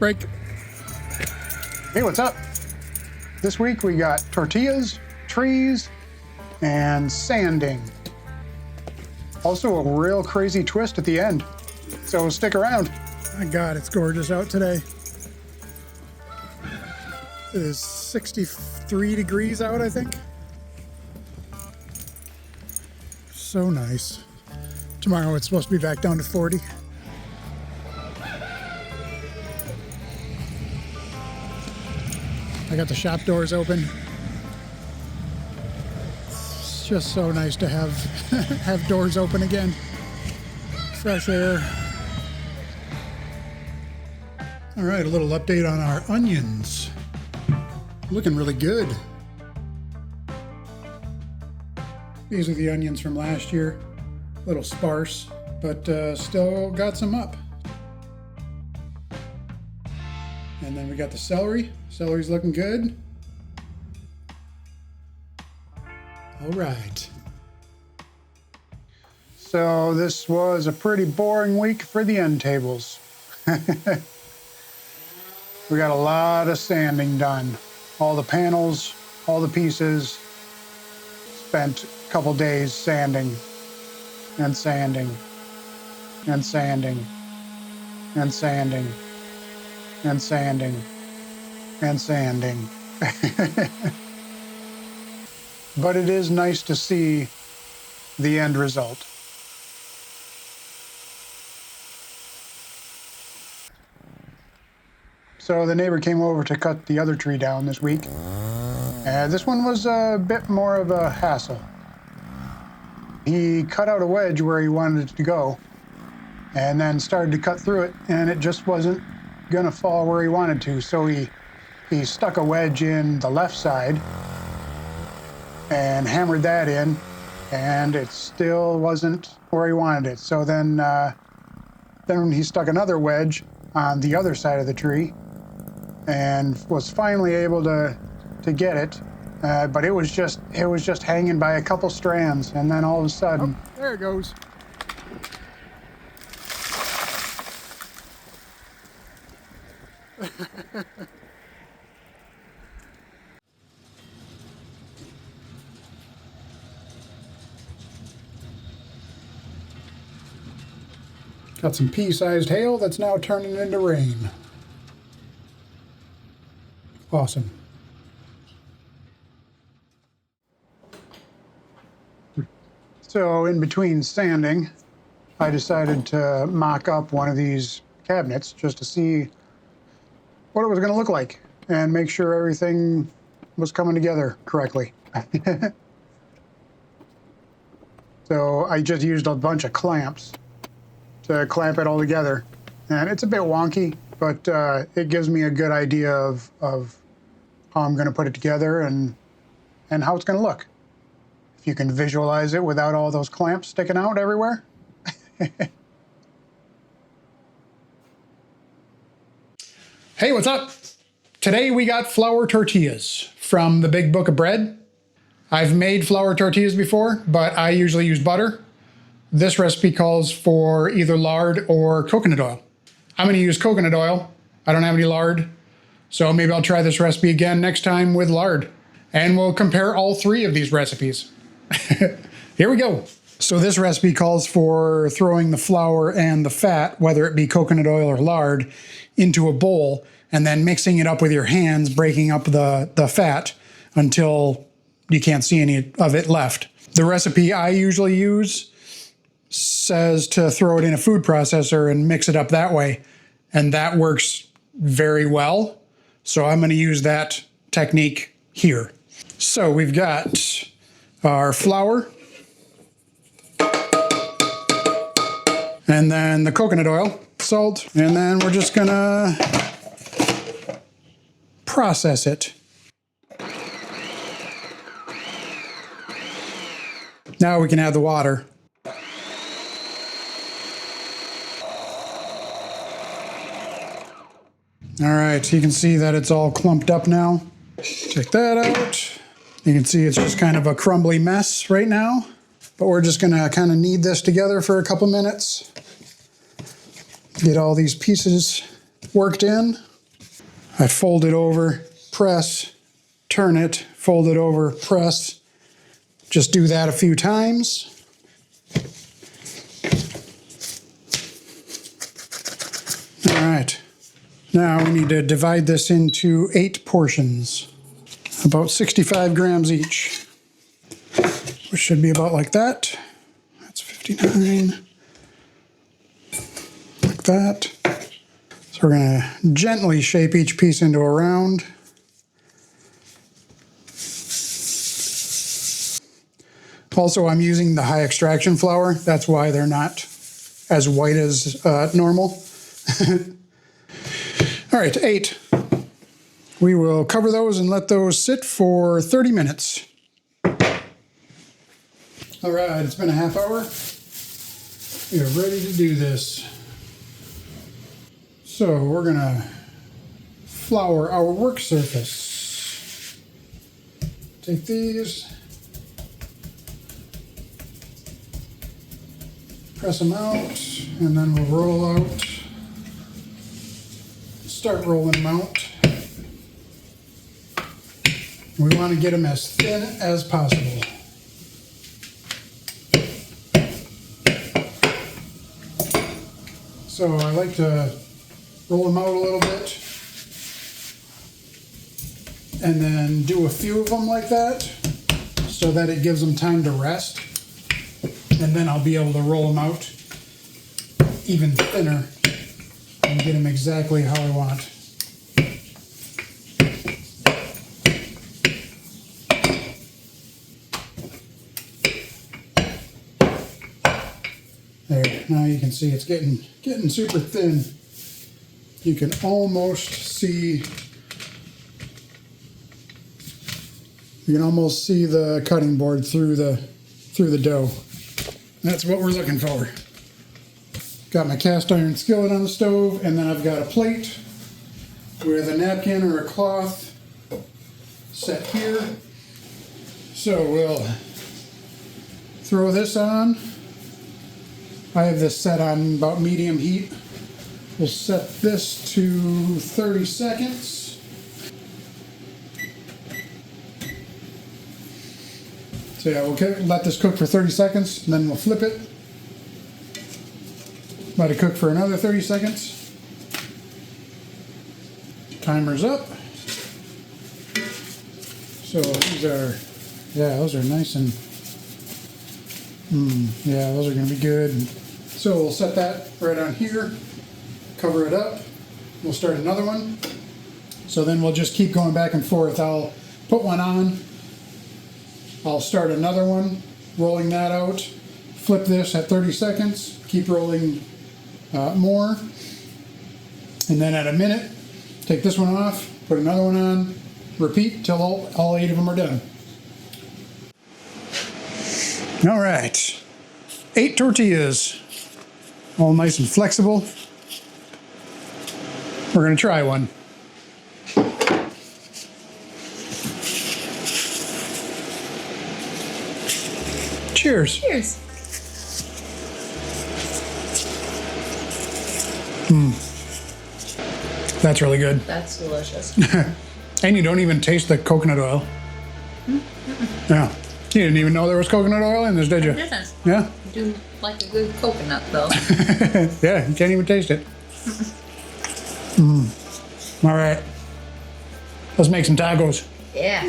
Break. Hey, what's up? This week we got tortillas, trees, and sanding. Also a real crazy twist at the end. So stick around. My God, it's gorgeous out today. It is 63 degrees out, I think. So nice. Tomorrow it's supposed to be back down to 40. I got the shop doors open. It's just so nice to have have doors open again. Fresh air. All right, a little update on our onions. Looking really good. These are the onions from last year. A little sparse, but still got some up. And then we got the celery. Celery's looking good. All right. So this was a pretty boring week for the end tables. We got a lot of sanding done. All the panels, all the pieces. Spent a couple days sanding and sanding and sanding and sanding and sanding and sanding. But it is nice to see the end result. So the neighbor came over to cut the other tree down this week. This one was a bit more of a hassle. He cut out a wedge where he wanted it to go and then started to cut through it, and it just wasn't gonna fall where he wanted to. So he stuck a wedge in the left side and hammered that in, and it still wasn't where he wanted it. So then he stuck another wedge on the other side of the tree and was finally able to get it. But it was just hanging by a couple strands, and then all of a sudden, oh, there it goes. Got some pea-sized hail that's now turning into rain. Awesome. So in between sanding, I decided to mock up one of these cabinets just to see what it was going to look like and make sure everything was coming together correctly. So I just used a bunch of clamps to clamp it all together. And it's a bit wonky, but it gives me a good idea of how I'm going to put it together and how it's going to look. If you can visualize it without all those clamps sticking out everywhere. Hey, what's up? Today we got flour tortillas from the Big Book of Bread. I've made flour tortillas before, but I usually use butter. This recipe calls for either lard or coconut oil. I'm going to use coconut oil. I don't have any lard, so maybe I'll try this recipe again next time with lard. And we'll compare all three of these recipes. Here we go. So this recipe calls for throwing the flour and the fat, whether it be coconut oil or lard, into a bowl and then mixing it up with your hands, breaking up the fat until you can't see any of it left. The recipe I usually use says to throw it in a food processor and mix it up that way, and that works very well. So I'm going to use that technique here. So we've got our flour, and then the coconut oil, salt, and then we're just gonna process it. Now we can add the water. All right, so you can see that it's all clumped up now. Check that out. You can see it's just kind of a crumbly mess right now, but we're just gonna kind of knead this together for a couple minutes. Get all these pieces worked in. I fold it over, press, turn it, fold it over, press. Just do that a few times. All right. Now we need to divide this into 8 portions, about 65 grams each, which should be about like that. That's 59, like that. So we're going to gently shape each piece into a round. Also, I'm using the high extraction flour. That's why they're not as white as normal. All right, 8. We will cover those and let those sit for 30 minutes. All right, it's been a half hour. We are ready to do this. So we're gonna flour our work surface. Take these, press them out, and then we'll roll out. Start rolling them out. We want to get them as thin as possible. So I like to roll them out a little bit and then do a few of them like that so that it gives them time to rest. And then I'll be able to roll them out even thinner and get them exactly how I want. There, now you can see it's getting super thin. You can almost see the cutting board through the dough. That's what we're looking for. Got my cast iron skillet on the stove, and then I've got a plate with a napkin or a cloth set here. So we'll throw this on. I have this set on about medium heat. We'll set this to 30 seconds. So yeah, we'll let this cook for 30 seconds, and then we'll flip it. Let it cook for another 30 seconds. Timer's up. So those are nice and, yeah, those are gonna be good. So we'll set that right on here, cover it up. We'll start another one. So then we'll just keep going back and forth. I'll put one on, I'll start another one, rolling that out, flip this at 30 seconds, keep rolling more, and then at a minute, take this one off, put another one on, repeat till all 8 of them are done. All right, 8 tortillas, all nice and flexible. We're gonna try one. Cheers. Cheers. That's really good. That's delicious. And you don't even taste the coconut oil. Yeah. You didn't even know there was coconut oil in this, did you? Goodness. Yeah? I do like a good coconut, though. Yeah, you can't even taste it. All right. Let's make some tacos. Yeah.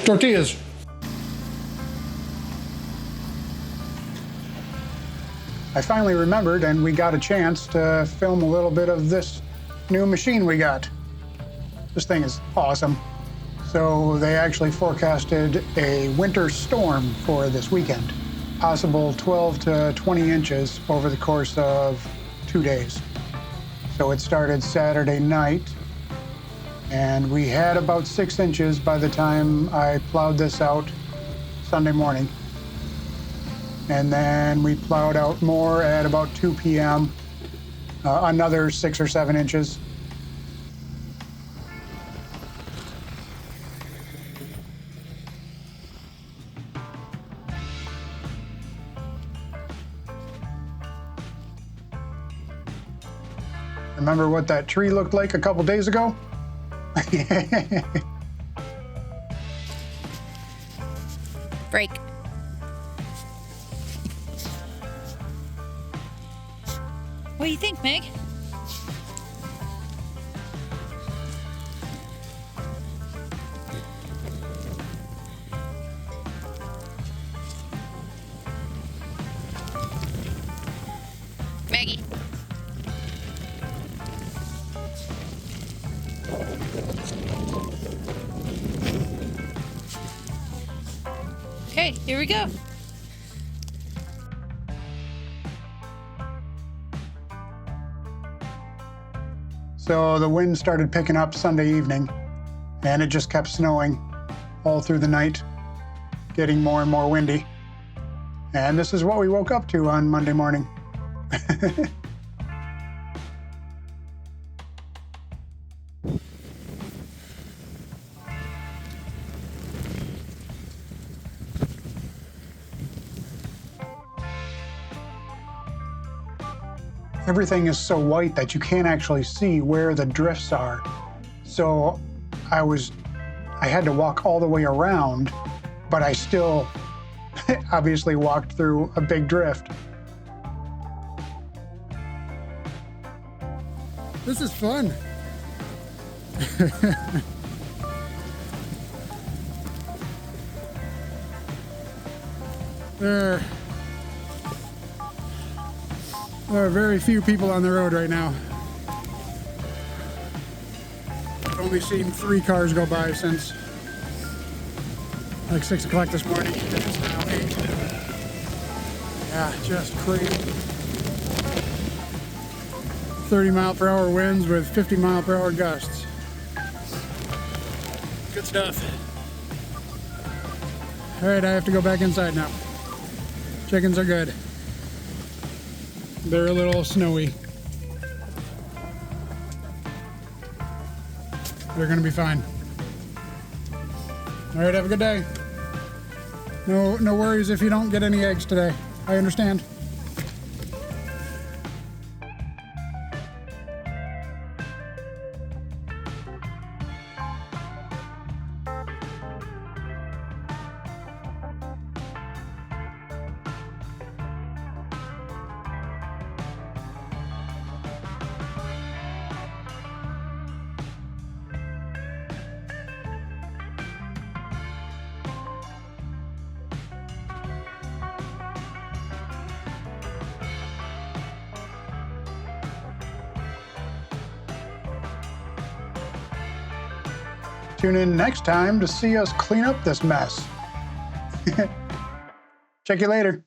Tortillas. I finally remembered, and we got a chance to film a little bit of this new machine we got. This thing is awesome. So they actually forecasted a winter storm for this weekend, possible 12 to 20 inches over the course of 2 days. So it started Saturday night, and we had about 6 inches by the time I plowed this out Sunday morning. And then we plowed out more at about 2 p.m., another 6 or 7 inches. Remember what that tree looked like a couple days ago? Break. What do you think, Meg? Maggie. Okay, here we go. So the wind started picking up Sunday evening, and it just kept snowing all through the night, getting more and more windy. And this is what we woke up to on Monday morning. Everything is so white that you can't actually see where the drifts are. So I had to walk all the way around, but I still obviously walked through a big drift. This is fun. There are very few people on the road right now. I've only seen 3 cars go by since like 6 o'clock this morning. It's now 8. Yeah, just crazy. 30-mile-per-hour winds with 50-mile-per-hour gusts. Good stuff. All right, I have to go back inside now. Chickens are good. They're a little snowy. They're gonna be fine. All right, have a good day. No worries if you don't get any eggs today. I understand. Tune in next time to see us clean up this mess. Check you later.